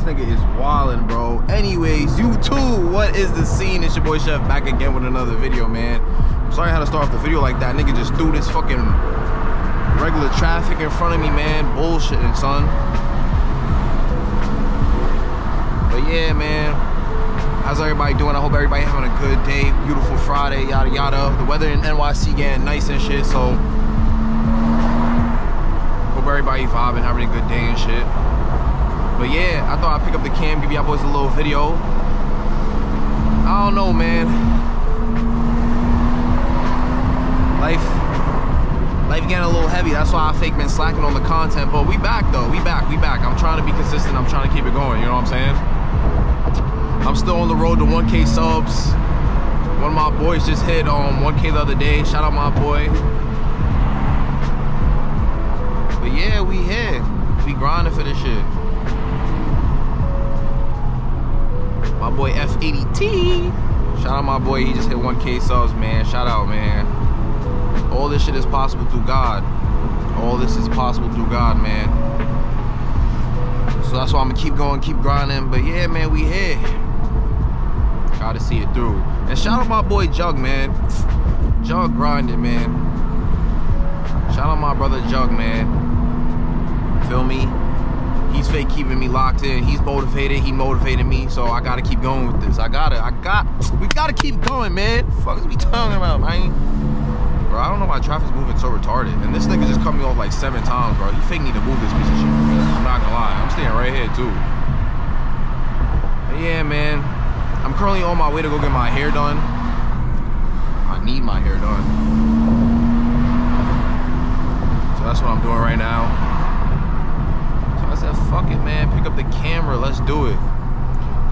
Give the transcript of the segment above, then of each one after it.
nigga is wildin', bro. Anyways, you too. What is the scene? It's your boy Chef back again with another video, man. I'm sorry I had to start off the video like that. Nigga just threw this fucking regular traffic in front of me, man. Bullshitting, son. But yeah, man. How's everybody doing? I hope everybody having a good day. Beautiful Friday, yada yada. The weather in NYC getting nice and shit, so hope everybody vibing, having a good day and shit. But yeah, I thought I'd pick up the cam, give y'all boys a little video. I don't know, man. Life getting a little heavy. That's why I fake been slacking on the content. But we back though. We back. I'm trying to be consistent. I'm trying to keep it going. You know what I'm saying? I'm still on the road to 1K subs. One of my boys just hit 1K the other day. Shout out my boy. But yeah, we here. We grinding for this shit. My boy F80T. Shout out my boy. He just hit 1K subs, man. Shout out, man. All this shit is possible through God. All this is possible through God, man. So that's why I'm gonna keep going, keep grinding. But yeah, man, we here. Gotta see it through. And shout out my boy Jug, man. Jug grinding, man. Shout out my brother Jug, man. Feel me? He's fake keeping me locked in. He's motivated. He motivated me. So I gotta keep going with this. We gotta keep going, man. Fuck is we talking about, man? Bro, I don't know why traffic's moving so retarded. And this nigga just cut me off like 7 times, bro. He fake need to move this piece of shit. I'm not gonna lie. I'm staying right here, too. But yeah, man. I'm currently on my way to go get my hair done. I need my hair done. So that's what I'm doing right now. So I said, fuck it, man. Pick up the camera. Let's do it.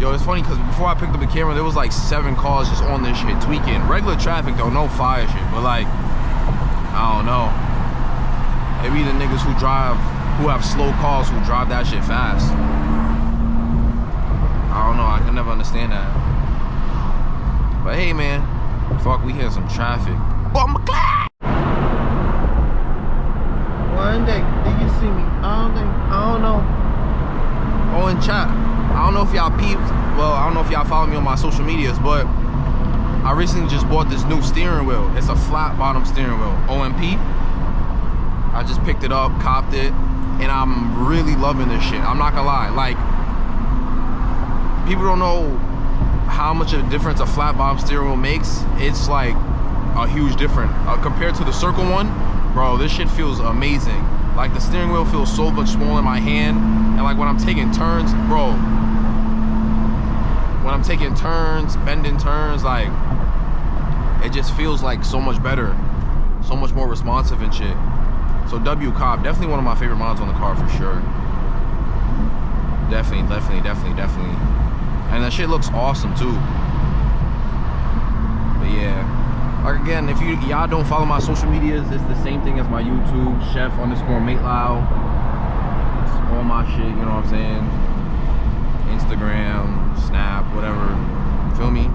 Yo, it's funny because before I picked up the camera, there was like 7 cars just on this shit, tweaking. Regular traffic, though. No fire shit. But like, I don't know. Maybe the niggas who have slow cars who drive that shit fast. I don't know. I can never understand that. But hey, man, fuck, we had some traffic. Bumbleclad! One day, did you see me? I don't know. Oh, in chat, I don't know if y'all peeped. Well, I don't know if y'all follow me on my social medias, but I recently just bought this new steering wheel. It's a flat bottom steering wheel, OMP. I just picked it up, copped it, and I'm really loving this shit. I'm not gonna lie, like, people don't know how much of a difference a flat bottom steering wheel makes. It's like a huge difference compared to the circle one. Bro, this shit feels amazing. Like, the steering wheel feels so much smaller in my hand, and like when I'm taking turns, bro, when I'm taking turns, bending turns, like, it just feels like so much better, so much more responsive and shit. So W Cop, definitely one of my favorite models on the car for sure. Definitely. And that shit looks awesome too. But yeah, like, again, if y'all don't follow my social medias, it's the same thing as my YouTube, chef_matelau. It's all my shit, you know what I'm saying? Instagram, Snap, whatever. Feel me?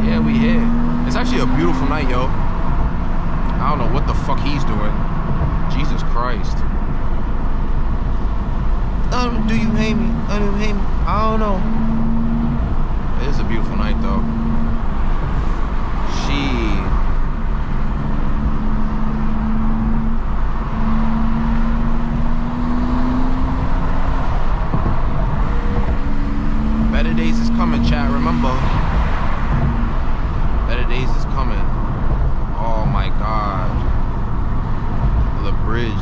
Yeah, we here. It's actually a beautiful night, yo. I don't know what the fuck he's doing. Jesus Christ. Do you hate me? Do you hate me? I don't know. It is a beautiful night, though. Better days is coming, chat. Remember, better days is coming. Oh my God. The bridge.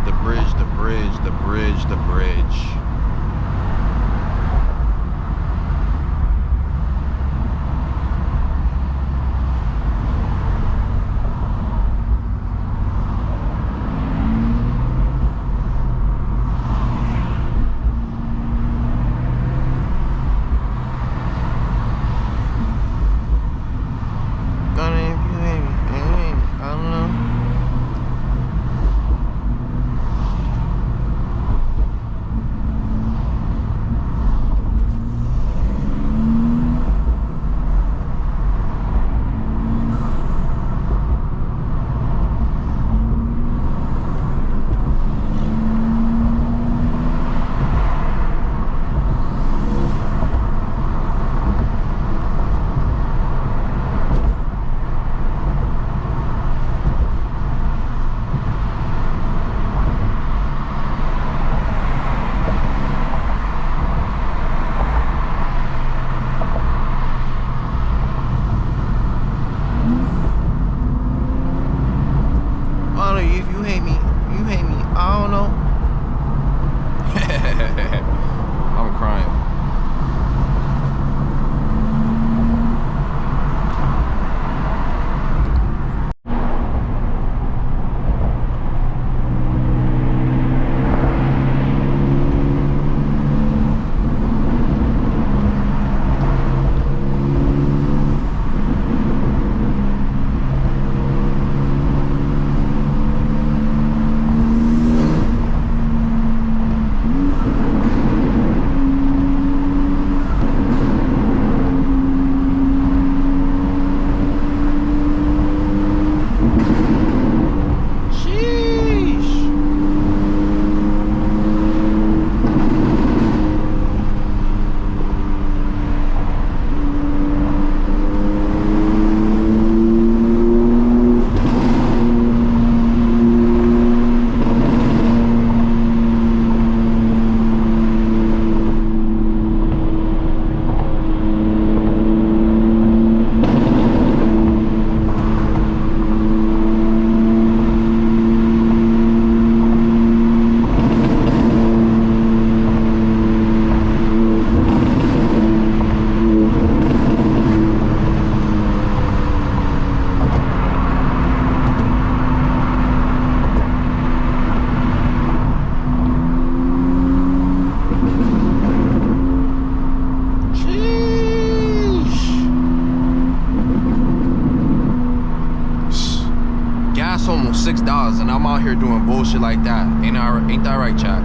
I'm out here doing bullshit like that. Ain't that right, chat?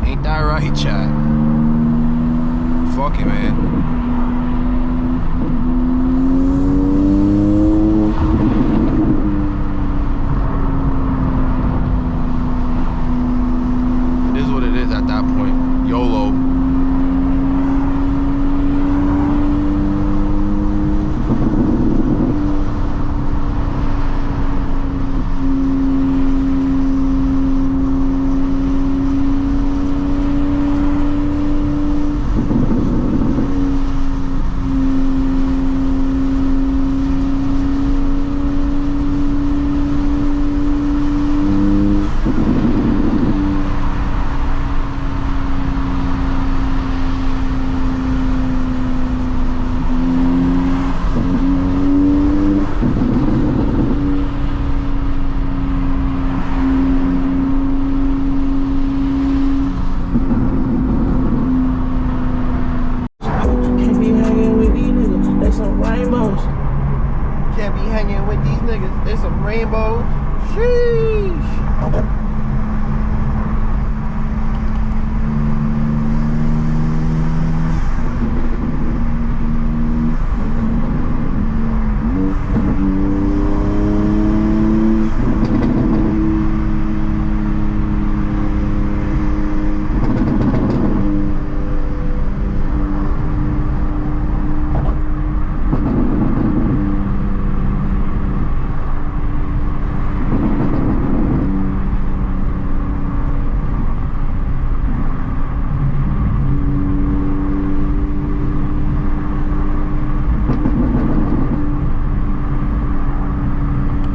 Ain't that right, chat? Fuck it, man.